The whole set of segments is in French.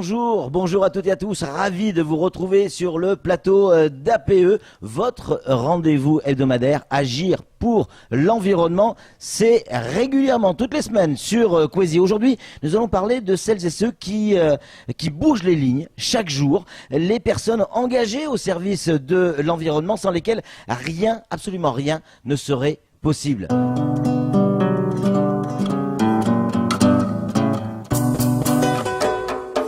Bonjour à toutes et à tous, ravi de vous retrouver sur le plateau d'APE, votre rendez-vous hebdomadaire Agir pour l'environnement. C'est régulièrement, toutes les semaines sur Kwesi. Aujourd'hui, nous allons parler de celles et ceux qui bougent les lignes chaque jour, les personnes engagées au service de l'environnement sans lesquelles rien, absolument rien ne serait possible.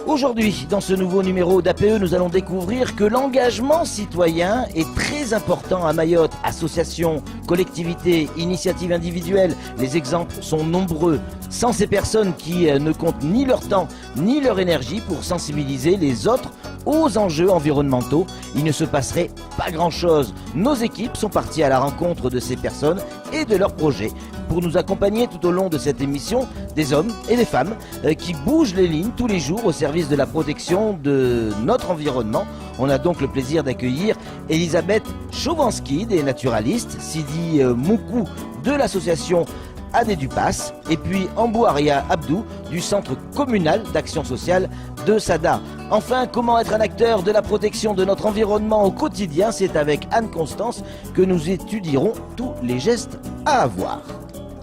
Aujourd'hui, dans ce nouveau numéro d'APE, nous allons découvrir que l'engagement citoyen est très important à Mayotte. Associations, collectivités, initiatives individuelles, les exemples sont nombreux. Sans ces personnes qui ne comptent ni leur temps ni leur énergie pour sensibiliser les autres aux enjeux environnementaux, il ne se passerait pas grand-chose. Nos équipes sont parties à la rencontre de ces personnes et de leurs projets. Pour nous accompagner tout au long de cette émission, des hommes et des femmes qui bougent les lignes tous les jours au service de la protection de notre environnement. On a donc le plaisir d'accueillir Elisabeth Chovanski, des naturalistes, Sidi Moukou de l'association Adé du Pass, et puis Ambouaria Abdou du Centre communal d'action sociale de Sada. Enfin, comment être un acteur de la protection de notre environnement au quotidien, c'est avec Anne Constance que nous étudierons tous les gestes à avoir.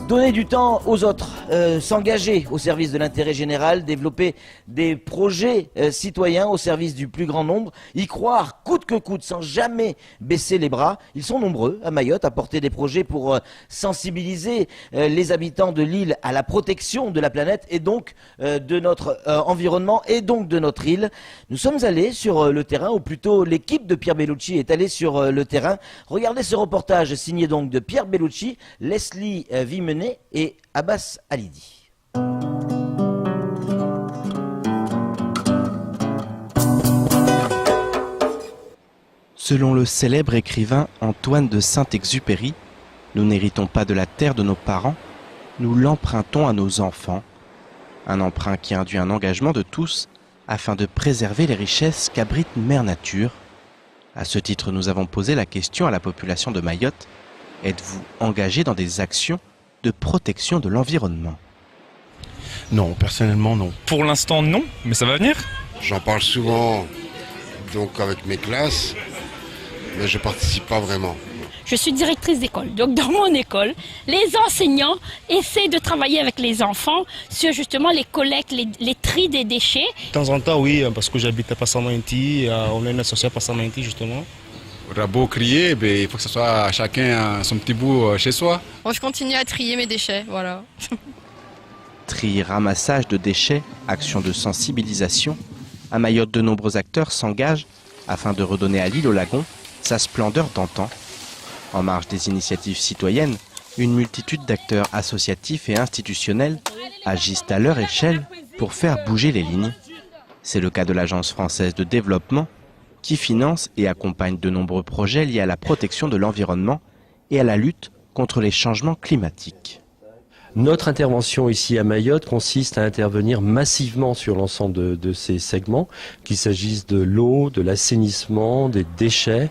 Donner du temps aux autres, s'engager au service de l'intérêt général, développer des projets citoyens au service du plus grand nombre, y croire coûte que coûte sans jamais baisser les bras. Ils sont nombreux à Mayotte à porter des projets pour sensibiliser les habitants de l'île à la protection de la planète et donc de notre environnement et donc de notre île. Nous sommes allés sur le terrain, ou plutôt l'équipe de Pierre Bellucci est allée sur le terrain. Regardez ce reportage signé donc de Pierre Bellucci, Leslie Vimenet et Abbas Alidi. Selon le célèbre écrivain Antoine de Saint-Exupéry, nous n'héritons pas de la terre de nos parents, nous l'empruntons à nos enfants. Un emprunt qui induit un engagement de tous afin de préserver les richesses qu'abrite Mère Nature. À ce titre, nous avons posé la question à la population de Mayotte. Êtes-vous engagé dans des actions de protection de l'environnement? Non, personnellement non. Pour l'instant non, mais ça va venir. J'en parle souvent donc avec mes classes, mais je participe pas vraiment. Je suis directrice d'école, donc dans mon école, les enseignants essaient de travailler avec les enfants sur justement les collectes, les tris des déchets. De temps en temps oui, parce que j'habite à Passamanti, on a une association à Passamanti justement. On a beau crier, il faut que ce soit chacun son petit bout chez soi. Bon, je continue à trier mes déchets, voilà. Tri, ramassage de déchets, action de sensibilisation. À Mayotte, de nombreux acteurs s'engagent afin de redonner à l'île au lagon sa splendeur d'antan. En marge des initiatives citoyennes, une multitude d'acteurs associatifs et institutionnels agissent à leur échelle pour faire bouger les lignes. C'est le cas de l'Agence française de développement, qui finance et accompagne de nombreux projets liés à la protection de l'environnement et à la lutte contre les changements climatiques. Notre intervention ici à Mayotte consiste à intervenir massivement sur l'ensemble de ces segments, qu'il s'agisse de l'eau, de l'assainissement, des déchets,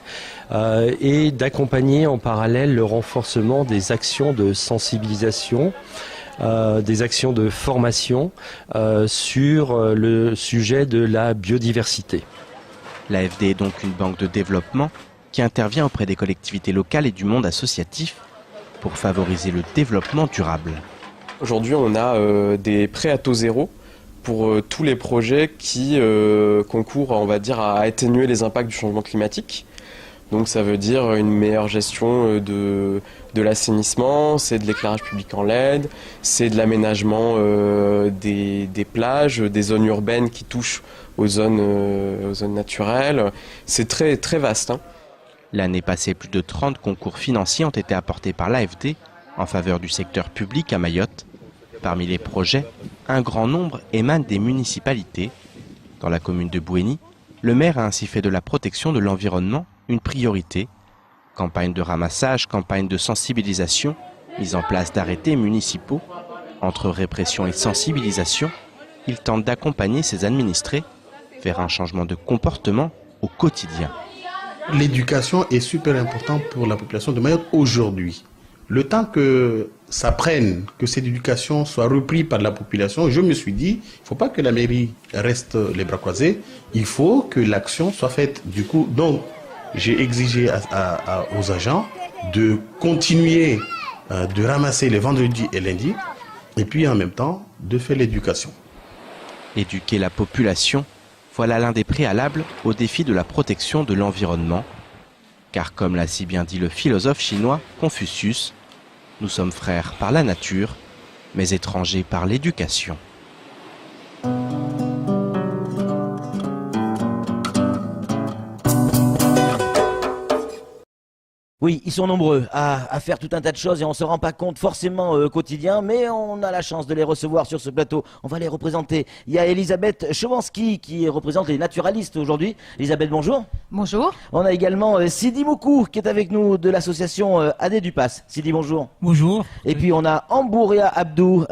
et d'accompagner en parallèle le renforcement des actions de sensibilisation, des actions de formation sur le sujet de la biodiversité. L'AFD est donc une banque de développement qui intervient auprès des collectivités locales et du monde associatif pour favoriser le développement durable. Aujourd'hui, on a des prêts à taux zéro pour tous les projets qui concourent, on va dire, à atténuer les impacts du changement climatique. Donc ça veut dire une meilleure gestion de l'assainissement, c'est de l'éclairage public en LED, c'est de l'aménagement des plages, des zones urbaines qui touchent aux zones naturelles. C'est très, très vaste. L'année passée, plus de 30 concours financiers ont été apportés par l'AFD en faveur du secteur public à Mayotte. Parmi les projets, un grand nombre émanent des municipalités. Dans la commune de Bouéni, le maire a ainsi fait de la protection de l'environnement une priorité. Campagne de ramassage, campagne de sensibilisation, mise en place d'arrêtés municipaux. Entre répression et sensibilisation, il tente d'accompagner ses administrés vers un changement de comportement au quotidien. L'éducation est super importante pour la population de Mayotte aujourd'hui. le temps que ça prenne, que cette éducation soit reprise par la population, je me suis dit, il ne faut pas que la mairie reste les bras croisés, il faut que l'action soit faite. Du coup, donc, j'ai exigé aux agents de continuer de ramasser les vendredis et lundis, et puis en même temps, de faire l'éducation. Éduquer la population, voilà l'un des préalables au défi de la protection de l'environnement. Car comme l'a si bien dit le philosophe chinois Confucius, nous sommes frères par la nature, mais étrangers par l'éducation. Oui, ils sont nombreux à faire tout un tas de choses et on ne se rend pas compte forcément au quotidien, mais on a la chance de les recevoir sur ce plateau. On va les représenter. Il y a Elisabeth Chovansky qui représente les naturalistes aujourd'hui. Elisabeth, bonjour. Bonjour. On a également Sidi Moukou qui est avec nous de l'association AD du Pass. Sidi, bonjour. Bonjour. Et puis on a Ambouria Abdou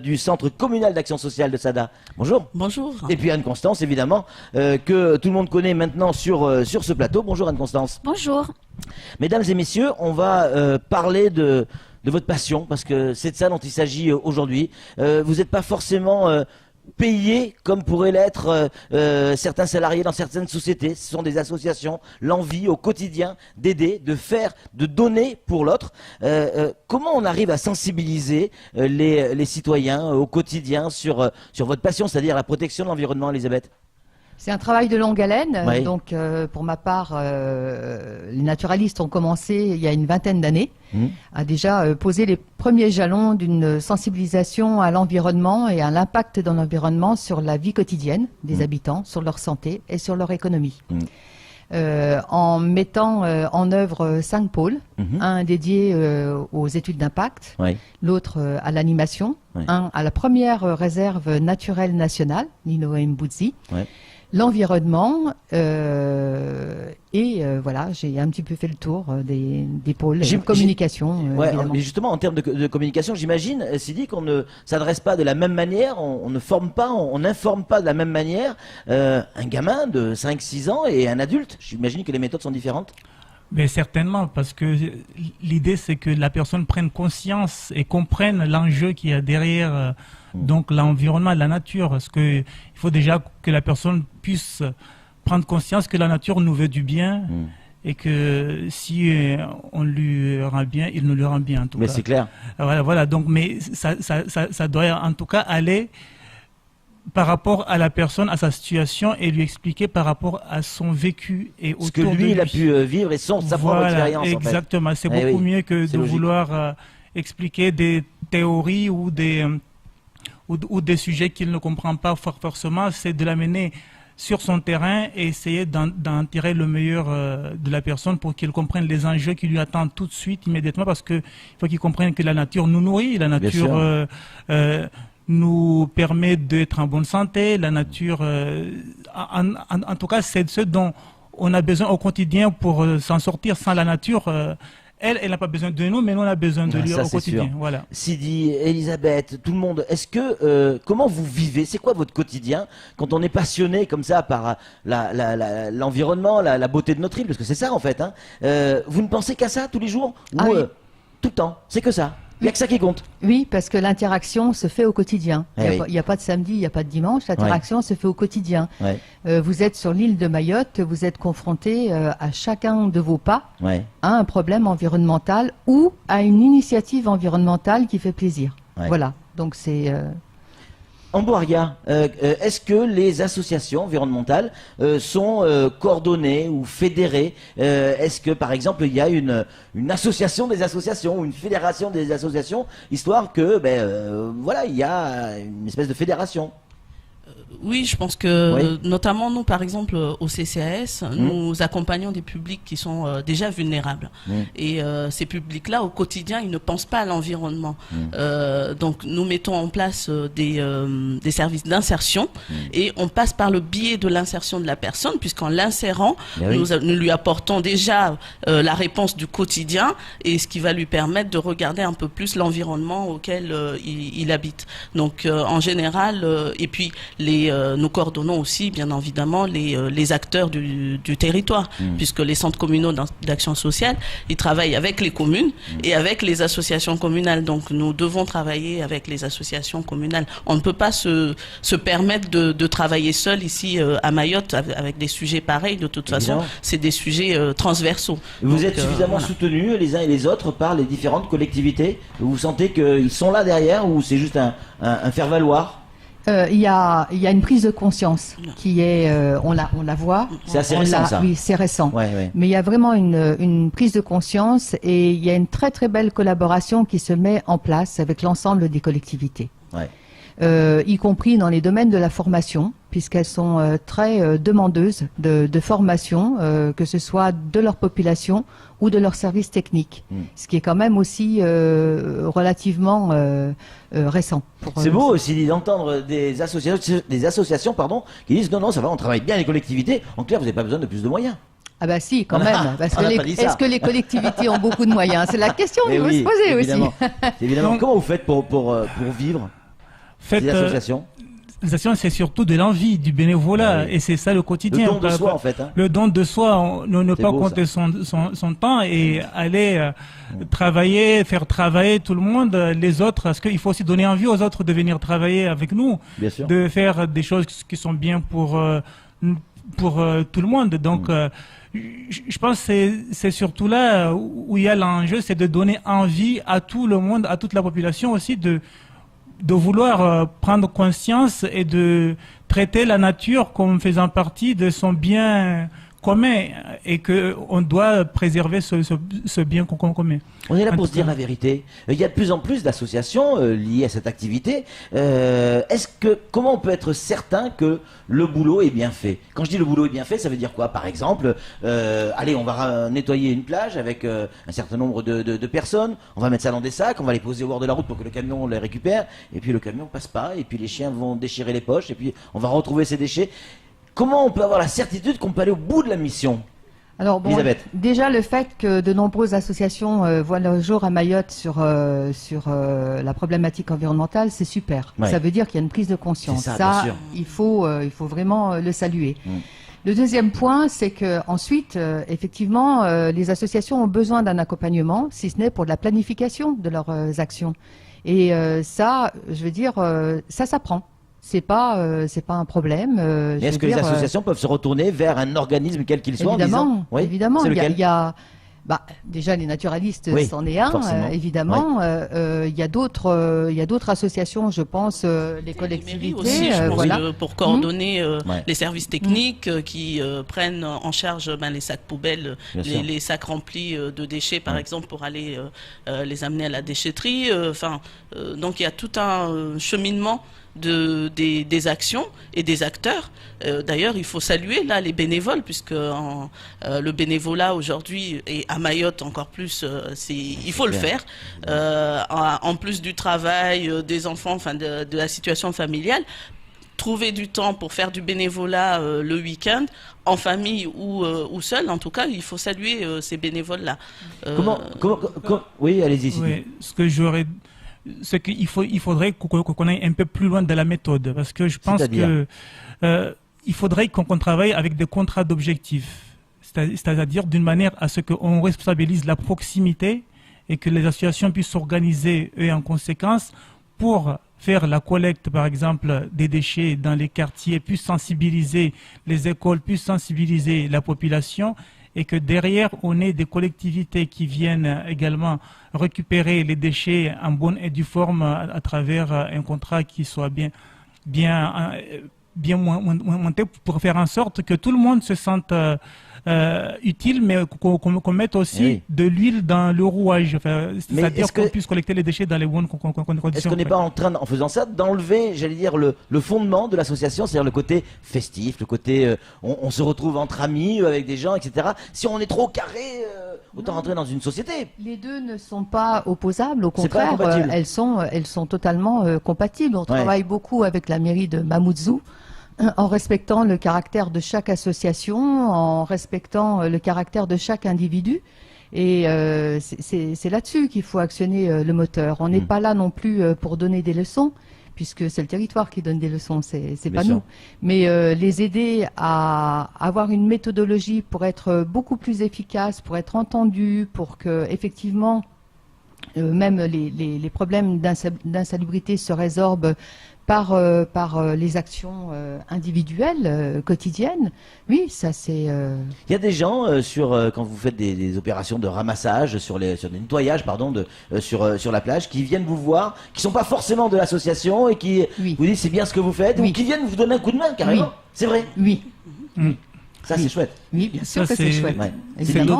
du Centre communal d'action sociale de Sada. Bonjour. Bonjour. Et puis Anne-Constance, évidemment, que tout le monde connaît maintenant sur ce plateau. Bonjour Anne-Constance. Bonjour. Mesdames et messieurs, on va parler de votre passion, parce que c'est de ça dont il s'agit aujourd'hui. Vous n'êtes pas forcément payé comme pourraient l'être certains salariés dans certaines sociétés. Ce sont des associations, l'envie au quotidien d'aider, de faire, de donner pour l'autre. Comment on arrive à sensibiliser les citoyens au quotidien sur votre passion, c'est-à-dire la protection de l'environnement, Elisabeth ? C'est un travail de longue haleine. Oui. Donc, pour ma part, les naturalistes ont commencé il y a une vingtaine d'années à déjà poser les premiers jalons d'une sensibilisation à l'environnement et à l'impact dans l'environnement sur la vie quotidienne des habitants, sur leur santé et sur leur économie. En mettant en œuvre 5 pôles, un dédié aux études d'impact, l'autre à l'animation, un à la première réserve naturelle nationale, l'Ino Mbudzi, l'environnement et voilà, j'ai un petit peu fait le tour des pôles de communication. Mais justement, en termes de communication, j'imagine, Sidi, qu'on ne s'adresse pas de la même manière, on ne forme pas, on n'informe pas de la même manière un gamin de 5-6 ans et un adulte. J'imagine que les méthodes sont différentes. Mais certainement, parce que l'idée c'est que la personne prenne conscience et comprenne l'enjeu qu'il y a derrière donc l'environnement, la nature. Parce que il faut déjà que la personne puisse prendre conscience que la nature nous veut du bien et que si on lui rend bien, il nous le rend bien en tout cas. Mais c'est clair. Voilà. Donc, mais ça doit en tout cas aller par rapport à la personne, à sa situation, et lui expliquer par rapport à son vécu et autour ce que lui, il a pu vivre et sa propre expérience. Exactement, c'est beaucoup mieux que de vouloir expliquer des théories ou des sujets qu'il ne comprend pas forcément. C'est de l'amener sur son terrain et essayer d'en tirer le meilleur de la personne pour qu'il comprenne les enjeux qui lui attendent tout de suite, immédiatement, parce qu'il faut qu'il comprenne que la nature nous nourrit, la nature nous permet d'être en bonne santé, la nature, en tout cas, c'est ce dont on a besoin au quotidien pour s'en sortir. Sans la nature, elle n'a pas besoin de nous, mais nous on a besoin de lui au quotidien. Voilà. Sidi, Elisabeth, tout le monde, est-ce que comment vous vivez? C'est quoi votre quotidien quand on est passionné comme ça par l'environnement, la beauté de notre île, parce que c'est ça en fait. Hein. Vous ne pensez qu'à ça tous les jours ou oui. Tout le temps? C'est que ça? Il n'y a que ça qui compte. Oui, parce que l'interaction se fait au quotidien. Il n'y a pas de samedi, il n'y a pas de dimanche. L'interaction se fait au quotidien. Vous êtes sur l'île de Mayotte, vous êtes confronté à chacun de vos pas à un problème environnemental ou à une initiative environnementale qui fait plaisir. Voilà, donc c'est... Ambouria, est-ce que les associations environnementales sont coordonnées ou fédérées? Est-ce que, par exemple, il y a une association des associations ou une fédération des associations, histoire que, voilà, il y a une espèce de fédération? Oui, je pense que notamment nous, par exemple, au CCAS, nous accompagnons des publics qui sont déjà vulnérables. Et ces publics-là, au quotidien, ils ne pensent pas à l'environnement. Donc, nous mettons en place des services d'insertion et on passe par le biais de l'insertion de la personne, puisqu'en l'insérant, nous lui apportons déjà la réponse du quotidien et ce qui va lui permettre de regarder un peu plus l'environnement auquel il habite. Donc, en général, et puis les et nous coordonnons aussi, bien évidemment, les acteurs du territoire, puisque les centres communaux d'action sociale, ils travaillent avec les communes et avec les associations communales. Donc nous devons travailler avec les associations communales. On ne peut pas se permettre de travailler seul ici à Mayotte avec des sujets pareils. De toute façon, c'est des sujets transversaux. Vous êtes suffisamment soutenus les uns et les autres par les différentes collectivités? Vous sentez qu'ils sont là derrière ou c'est juste un faire-valoir? Il y a une prise de conscience qui est, on la voit. C'est assez récent, ça. Oui, c'est récent. Ouais. Mais il y a vraiment une prise de conscience et il y a une très très belle collaboration qui se met en place avec l'ensemble des collectivités. Ouais. Y compris dans les domaines de la formation, puisqu'elles sont très demandeuses de formation, que ce soit de leur population ou de leurs services techniques, ce qui est quand même aussi relativement récent. C'est beau aussi d'entendre des associations qui disent non, ça va, on travaille bien les collectivités, en clair, vous n'avez pas besoin de plus de moyens. Ah bah si, quand même. Parce que est-ce que les collectivités ont beaucoup de moyens? C'est la question qu'il faut se poser évidemment. aussi. Évidemment. Comment vous faites pour vivre les associations? L'association, c'est surtout de l'envie, du bénévolat, et c'est ça le quotidien. Le don de soi, en fait. Le don de soi, ne pas compter son temps et aller travailler, faire travailler tout le monde, les autres, parce qu'il faut aussi donner envie aux autres de venir travailler avec nous, de faire des choses qui sont bien pour tout le monde. Donc, je pense que c'est surtout là où il y a l'enjeu, c'est de donner envie à tout le monde, à toute la population aussi de vouloir prendre conscience et de traiter la nature comme faisant partie de son bien commun et qu'on doit préserver ce bien commun. On est là pour se dire la vérité. Il y a de plus en plus d'associations liées à cette activité. Comment on peut être certain que le boulot est bien fait? Quand je dis le boulot est bien fait, ça veut dire quoi? Par exemple, allez, on va nettoyer une plage avec un certain nombre de personnes, on va mettre ça dans des sacs, on va les poser au bord de la route pour que le camion les récupère, et puis le camion passe pas, et puis les chiens vont déchirer les poches, et puis on va retrouver ces déchets. Comment on peut avoir la certitude qu'on peut aller au bout de la mission? Alors bon, déjà le fait que de nombreuses associations voient le jour à Mayotte sur la problématique environnementale, c'est super. Ouais. Ça veut dire qu'il y a une prise de conscience. Ça il faut vraiment le saluer. Le deuxième point, c'est que ensuite, effectivement, les associations ont besoin d'un accompagnement, si ce n'est pour de la planification de leurs actions. Et ça, je veux dire, ça s'apprend. C'est pas un problème. Est-ce que les associations peuvent se retourner vers un organisme quel qu'il soit? Évidemment, oui, évidemment. Il y a déjà les naturalistes, c'en est un, évidemment. Il y a d'autres associations, je pense, les collectivités aussi, je pense, pour coordonner les services techniques qui prennent en charge les sacs poubelles, les sacs remplis de déchets, par exemple, pour aller les amener à la déchetterie. Donc il y a tout un cheminement des actions et des acteurs. D'ailleurs, il faut saluer là les bénévoles, puisque le bénévolat aujourd'hui, et à Mayotte encore plus, il faut le faire. En plus du travail des enfants, de la situation familiale, trouver du temps pour faire du bénévolat le week-end, en famille ou seul, en tout cas, il faut saluer ces bénévoles-là. Oui, allez-y. Oui, ce que j'aurais... C'est qu'il faudrait qu'on aille un peu plus loin de la méthode, parce que je pense que il faudrait qu'on travaille avec des contrats d'objectifs, c'est-à-dire d'une manière à ce qu'on responsabilise la proximité et que les associations puissent s'organiser et en conséquence pour faire la collecte, par exemple, des déchets dans les quartiers, puissent sensibiliser les écoles, puissent sensibiliser la population, et que derrière, on ait des collectivités qui viennent également récupérer les déchets en bonne et due forme à travers un contrat qui soit bien monté pour faire en sorte que tout le monde se sente utile, mais qu'on mette aussi de l'huile dans le rouage, c'est-à-dire qu'on puisse collecter les déchets dans les bonnes conditions. Est-ce qu'on n'est pas en train, en faisant ça, d'enlever, j'allais dire, le fondement de l'association, c'est-à-dire le côté festif, le côté on se retrouve entre amis, avec des gens, etc. Si on est trop carré, autant rentrer dans une société. Les deux ne sont pas opposables, au contraire, elles sont totalement compatibles. On travaille beaucoup avec la mairie de Mamoudzou, en respectant le caractère de chaque association, en respectant le caractère de chaque individu. Et c'est là-dessus qu'il faut actionner le moteur. On n'est pas là non plus pour donner des leçons, puisque c'est le territoire qui donne des leçons, c'est pas sûr. nous. Mais les aider à avoir une méthodologie pour être beaucoup plus efficace, pour être entendu, pour que effectivement même les problèmes d'insalubrité se résorbent par les actions individuelles, quotidiennes. Oui, ça c'est... Il y a des gens, quand vous faites des opérations de ramassage, sur des nettoyages, pardon, sur la plage, qui viennent vous voir, qui sont pas forcément de l'association et qui vous disent c'est bien ce que vous faites, ou qui viennent vous donner un coup de main, carrément. Oui. C'est vrai. Oui. Ça, c'est chouette. Oui, bien sûr que c'est chouette. Ouais.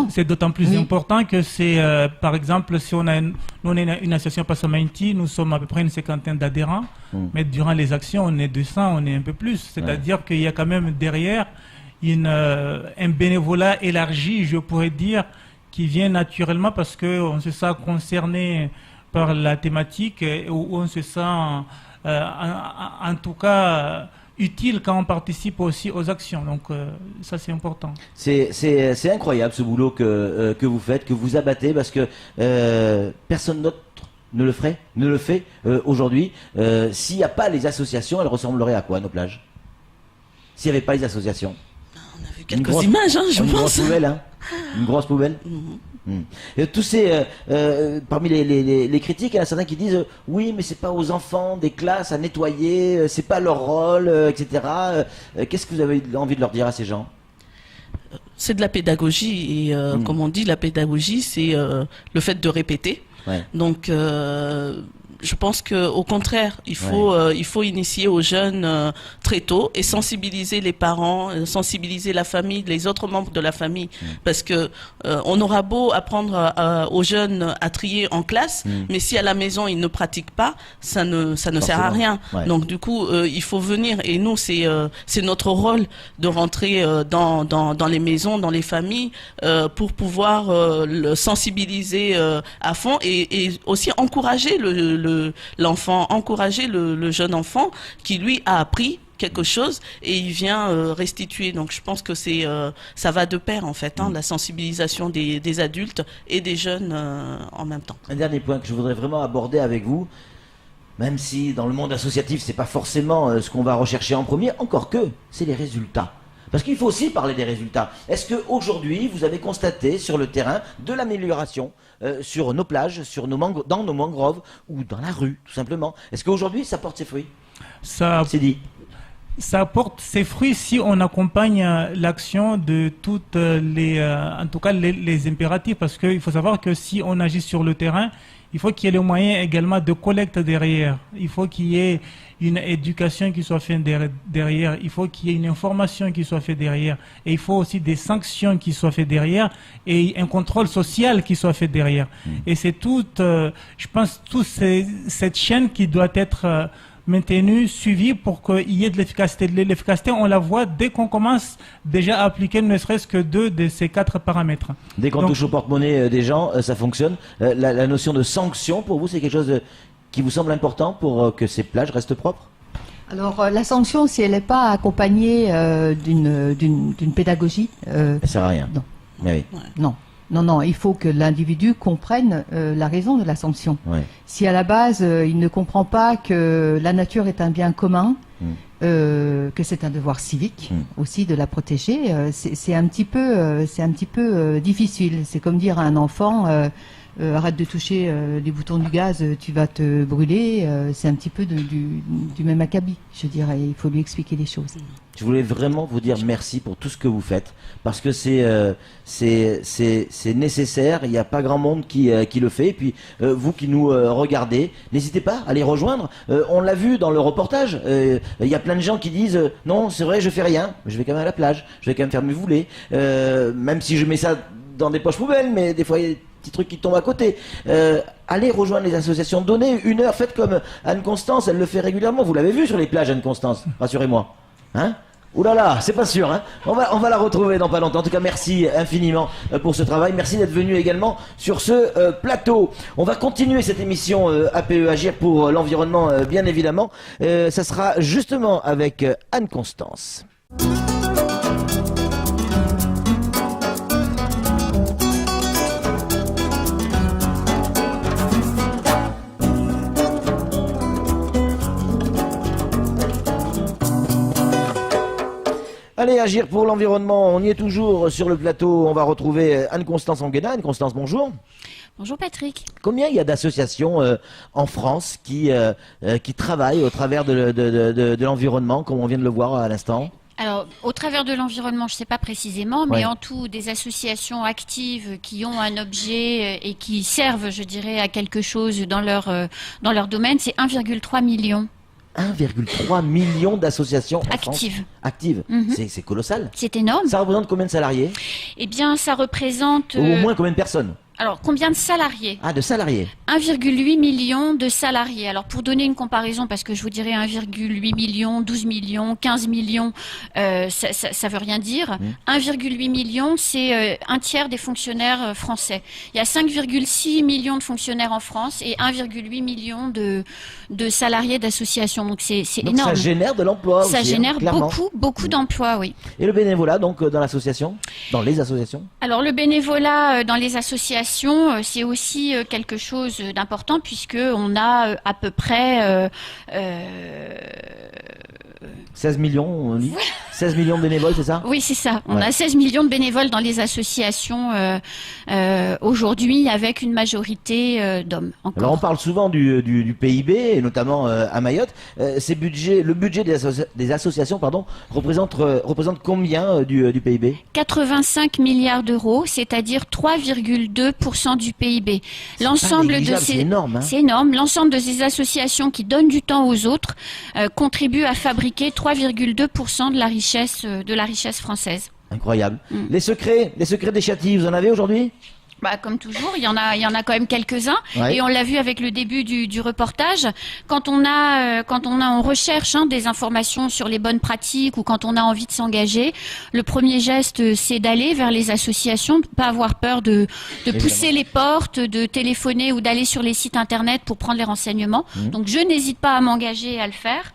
C'est d'autant plus important que c'est, par exemple, si on a une association Passamainti, nous sommes à peu près une cinquantaine d'adhérents, mais durant les actions, on est 200, on est un peu plus. C'est-à-dire qu'il y a quand même derrière un bénévolat élargi, je pourrais dire, qui vient naturellement parce qu'on se sent concerné par la thématique, où on se sent, en tout cas... utile quand on participe aussi aux actions. Donc ça, c'est important. C'est incroyable ce boulot que vous faites, que vous abattez, parce que personne d'autre ne le fait aujourd'hui. S'il n'y a pas les associations, elles ressembleraient à quoi, nos plages? S'il n'y avait pas les associations? On a vu quelques images, je pense. Une grosse poubelle, hein. Une grosse poubelle. Et tous ces, parmi les critiques, il y en a certains qui disent oui, mais c'est pas aux enfants des classes à nettoyer, c'est pas leur rôle, etc. Qu'est-ce que vous avez envie de leur dire à ces gens? C'est de la pédagogie et comme on dit, la pédagogie, c'est le fait de répéter. Ouais. Donc je pense que au contraire, il faut initier aux jeunes très tôt et sensibiliser les parents, sensibiliser la famille, les autres membres de la famille, parce que on aura beau apprendre aux jeunes à trier en classe, mais si à la maison ils ne pratiquent pas, ça ne sert à rien. Ouais. Donc du coup, il faut venir et nous c'est notre rôle de rentrer dans les maisons, dans les familles, pour pouvoir le sensibiliser à fond et aussi encourager l'enfant, encourager le jeune enfant qui lui a appris quelque chose et il vient restituer. Donc je pense que ça va de pair en fait, la sensibilisation des adultes et des jeunes en même temps. Un dernier point que je voudrais vraiment aborder avec vous, même si dans le monde associatif c'est pas forcément ce qu'on va rechercher en premier, encore que c'est les résultats. Parce qu'il faut aussi parler des résultats. Est-ce qu'aujourd'hui, vous avez constaté sur le terrain de l'amélioration sur nos plages, dans nos mangroves ou dans la rue, tout simplement? Est-ce qu'aujourd'hui, ça porte ses fruits? C'est dit. Ça porte ses fruits si on accompagne l'action de toutes en tout cas les impératifs. Parce qu'il faut savoir que si on agit sur le terrain, il faut qu'il y ait les moyens également de collecte derrière. Il faut qu'il y ait une éducation qui soit faite derrière. Il faut qu'il y ait une information qui soit faite derrière. Et il faut aussi des sanctions qui soient faites derrière et un contrôle social qui soit fait derrière. Et c'est je pense, cette chaîne qui doit être maintenue, suivie pour qu'il y ait de l'efficacité. L'efficacité, on la voit dès qu'on commence déjà à appliquer ne serait-ce que 2 de ces 4 paramètres. Dès qu'on touche au porte-monnaie des gens, ça fonctionne. La notion de sanction, pour vous, c'est quelque chose qui vous semble important pour que ces plages restent propres? Alors la sanction, si elle n'est pas accompagnée d'une pédagogie... ça ne sert à rien. Non. Oui. Non, il faut que l'individu comprenne la raison de la sanction. Ouais. Si à la base, il ne comprend pas que la nature est un bien commun, que c'est un devoir civique aussi de la protéger, c'est un petit peu difficile. C'est comme dire à un enfant... arrête de toucher les boutons du gaz, tu vas te brûler. C'est un petit peu du même acabit, je dirais. Il faut lui expliquer les choses. Je voulais vraiment vous dire merci pour tout ce que vous faites, parce que c'est nécessaire. Il n'y a pas grand monde qui le fait. Et puis vous qui nous regardez, n'hésitez pas à les rejoindre. On l'a vu dans le reportage. Il y a plein de gens qui disent non, c'est vrai, je fais rien, mais je vais quand même à la plage, je vais quand même faire mes foulées, même si je mets ça dans des poches poubelles, mais des fois il y a des petits trucs qui tombent à côté. Allez rejoindre les associations, donnez 1 heure, faites comme Anne-Constance, elle le fait régulièrement. Vous l'avez vu sur les plages, Anne-Constance, rassurez-moi. Hein? Ouh là là, c'est pas sûr, hein. On va la retrouver dans pas longtemps. En tout cas, merci infiniment pour ce travail. Merci d'être venu également sur ce plateau. On va continuer cette émission APE Agir pour l'environnement, bien évidemment. Ça sera justement avec Anne-Constance. Allez, agir pour l'environnement, on y est toujours sur le plateau. On va retrouver Anne-Constance Anguena. Anne-Constance, bonjour. Bonjour Patrick. Combien il y a d'associations en France qui travaillent au travers de l'environnement, comme on vient de le voir à l'instant? Alors, au travers de l'environnement, je ne sais pas précisément, mais en tout, des associations actives qui ont un objet et qui servent, je dirais, à quelque chose dans leur domaine, c'est 1,3 million. 1,3 million d'associations actives. Actives. C'est colossal. C'est énorme. Ça représente combien de salariés? Eh bien, ça représente... Au moins combien de personnes? Alors, combien de salariés? Ah, de salariés. 1,8 million de salariés. Alors, pour donner une comparaison, parce que je vous dirais 1,8 million, 12 millions, 15 millions, ça veut rien dire. 1,8 million, c'est un tiers des fonctionnaires français. Il y a 5,6 millions de fonctionnaires en France et 1,8 million de salariés d'associations. Donc, c'est énorme. Ça génère de l'emploi aussi. Ça génère clairement. beaucoup d'emplois, oui. Et le bénévolat, donc, dans l'association? Dans les associations? Alors, le bénévolat dans les associations, c'est aussi quelque chose d'important puisque on a à peu près 16 millions, on dit. 16 millions de bénévoles, c'est ça? Oui, c'est ça. On a 16 millions de bénévoles dans les associations aujourd'hui, avec une majorité d'hommes. Alors on parle souvent du PIB, et notamment à Mayotte. Le budget des associations représente combien du PIB? 85 milliards d'euros, c'est-à-dire 3,2% du PIB. L'ensemble de ces... C'est énorme. Hein. C'est énorme. L'ensemble de ces associations qui donnent du temps aux autres contribuent à fabriquer 3,2% de la richesse française. Incroyable. Les secrets des châtilles, vous en avez aujourd'hui? Comme toujours, il y en a quand même quelques-uns, et on l'a vu avec le début du reportage. Quand on recherche des informations sur les bonnes pratiques ou quand on a envie de s'engager, le premier geste c'est d'aller vers les associations, de pas avoir peur de pousser les portes, de téléphoner ou d'aller sur les sites internet pour prendre les renseignements. Donc je n'hésite pas à m'engager et à le faire.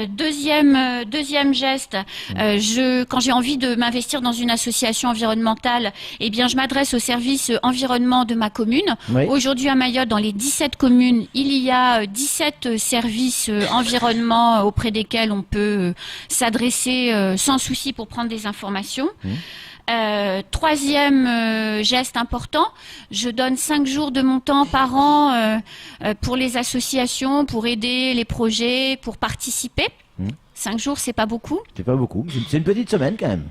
Deuxième geste, quand j'ai envie de m'investir dans une association environnementale, eh bien, je m'adresse au service environnement de ma commune. Aujourd'hui, à Mayotte, dans les 17 communes, il y a 17 services environnement auprès desquels on peut s'adresser sans souci pour prendre des informations. Troisième geste important, je donne 5 jours de mon temps par an pour les associations, pour aider les projets, pour participer. 5 jours, c'est pas beaucoup. C'est pas beaucoup. C'est une petite semaine quand même.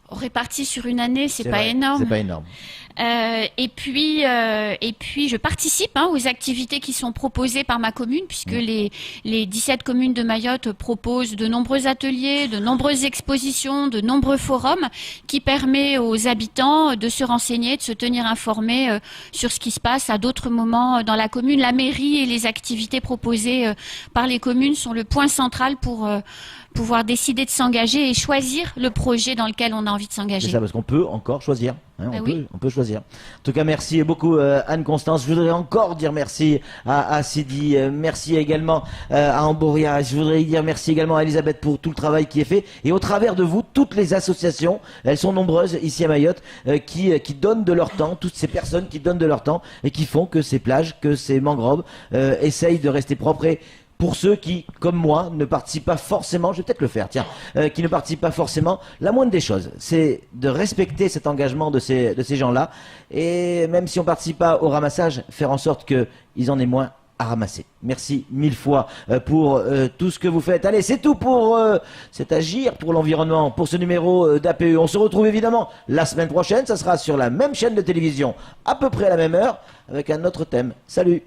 Réparti sur une année, c'est pas énorme. C'est pas énorme. Et puis, je participe aux activités qui sont proposées par ma commune, puisque les 17 communes de Mayotte proposent de nombreux ateliers, de nombreuses expositions, de nombreux forums, qui permettent aux habitants de se renseigner, de se tenir informés sur ce qui se passe à d'autres moments dans la commune. La mairie et les activités proposées par les communes sont le point central pour pouvoir décider de s'engager et choisir le projet dans lequel on a envie de s'engager. C'est ça, parce qu'on peut encore choisir. On peut choisir. En tout cas, merci beaucoup Anne-Constance. Je voudrais encore dire merci à Sidi, merci également à Amboria. Je voudrais dire merci également à Elisabeth pour tout le travail qui est fait. Et au travers de vous, toutes les associations, elles sont nombreuses ici à Mayotte, qui donnent de leur temps, toutes ces personnes qui donnent de leur temps et qui font que ces plages, que ces mangroves essayent de rester propres. Et pour ceux qui, comme moi, ne participent pas forcément, je vais peut-être le faire, qui ne participent pas forcément, la moindre des choses, c'est de respecter cet engagement de ces gens-là, et même si on ne participe pas au ramassage, faire en sorte qu'ils en aient moins à ramasser. Merci 1000 fois pour tout ce que vous faites. Allez, c'est tout pour cet Agir pour l'environnement, pour ce numéro d'APE. On se retrouve évidemment la semaine prochaine, ça sera sur la même chaîne de télévision, à peu près à la même heure, avec un autre thème. Salut!